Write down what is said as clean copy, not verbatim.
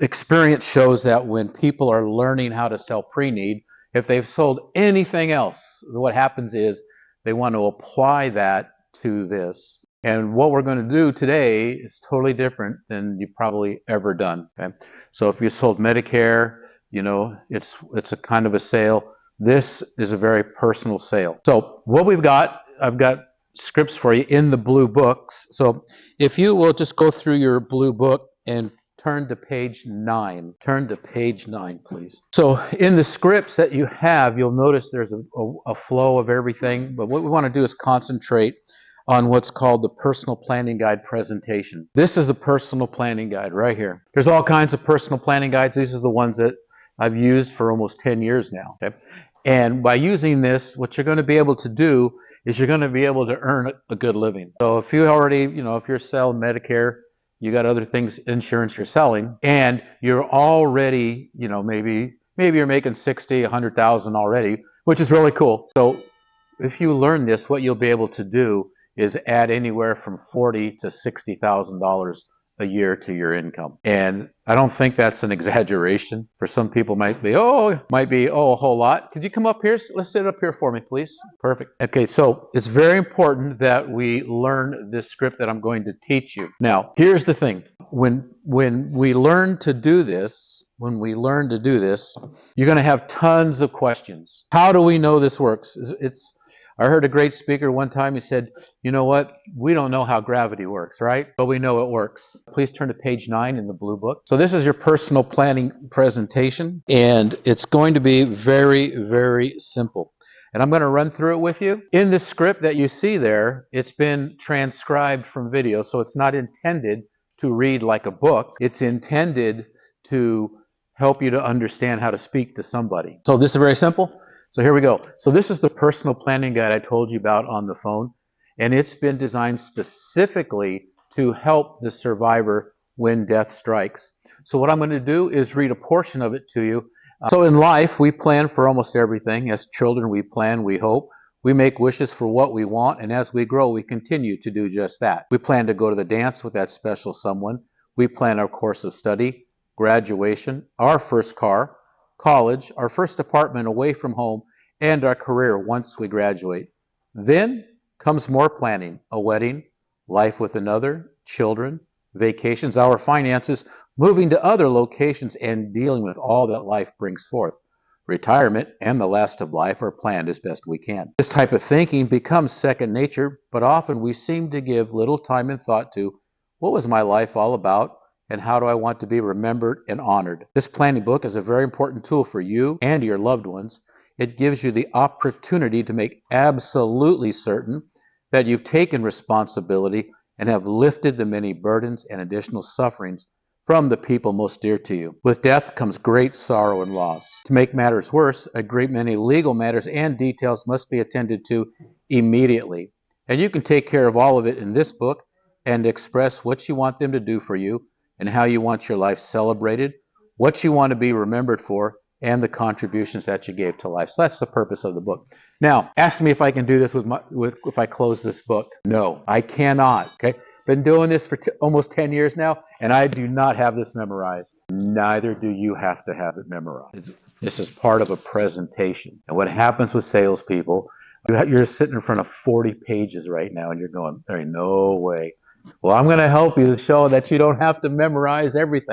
experience shows that when people are learning how to sell pre-need, if they've sold anything else, what happens is they want to apply that to this. And what we're going to do today is totally different than you've probably ever done. Okay? So if you sold Medicare, you know, it's a kind of a sale. This is a very personal sale. So what we've got, I've got scripts for you in the blue books. So if you will just go through your blue book and turn to page 9. Turn to page 9, please. So in the scripts that you have, you'll notice there's a flow of everything. But what we want to do is concentrate on what's called the personal planning guide presentation. This is a personal planning guide right here. There's all kinds of personal planning guides. These are the ones that I've used for almost 10 years now. Okay? And by using this, what you're going to be able to do is you're going to be able to earn a good living. So if you already, if you're selling Medicare, you got other things, insurance you're selling, and you're already, maybe you're making 60, 100,000 already, which is really cool. So if you learn this, what you'll be able to do is add anywhere from $40,000 to $60,000 a year to your income. And I don't think that's an exaggeration. For some people might be, a whole lot. Could you come up here? Let's sit up here for me, please. Perfect. Okay, so it's very important that we learn this script that I'm going to teach you. Now, here's the thing. When we learn to do this, you're going to have tons of questions. How do we know this works? I heard a great speaker one time, he said, you know what, we don't know how gravity works, right? But we know it works. Please turn to page 9 in the blue book. So this is your personal planning presentation, and it's going to be very, very simple. And I'm going to run through it with you. In the script that you see there, it's been transcribed from video, so it's not intended to read like a book. It's intended to help you to understand how to speak to somebody. So this is very simple. So here we go. So this is the personal planning guide I told you about on the phone, and it's been designed specifically to help the survivor when death strikes. So what I'm going to do is read a portion of it to you. So in life, we plan for almost everything. As children, we plan, we hope. We make wishes for what we want, and as we grow, we continue to do just that. We plan to go to the dance with that special someone. We plan our course of study, graduation, our first car, college, our first apartment away from home, and our career once we graduate. Then comes more planning, a wedding, life with another, children, vacations, our finances, moving to other locations, and dealing with all that life brings forth. Retirement and the last of life are planned as best we can. This type of thinking becomes second nature, but often we seem to give little time and thought to, what was my life all about? And how do I want to be remembered and honored? This planning book is a very important tool for you and your loved ones. It gives you the opportunity to make absolutely certain that you've taken responsibility and have lifted the many burdens and additional sufferings from the people most dear to you. With death comes great sorrow and loss. To make matters worse, a great many legal matters and details must be attended to immediately. And you can take care of all of it in this book and express what you want them to do for you, and how you want your life celebrated, what you want to be remembered for, and the contributions that you gave to life. So that's the purpose of the book. Now, ask me if I can do this if I close this book. No, I cannot. Okay, been doing this for almost 10 years now, and I do not have this memorized. Neither do you have to have it memorized. This is part of a presentation. And what happens with salespeople, you're sitting in front of 40 pages right now, and you're going, there ain't no way. Well, I'm going to help you to show that you don't have to memorize everything.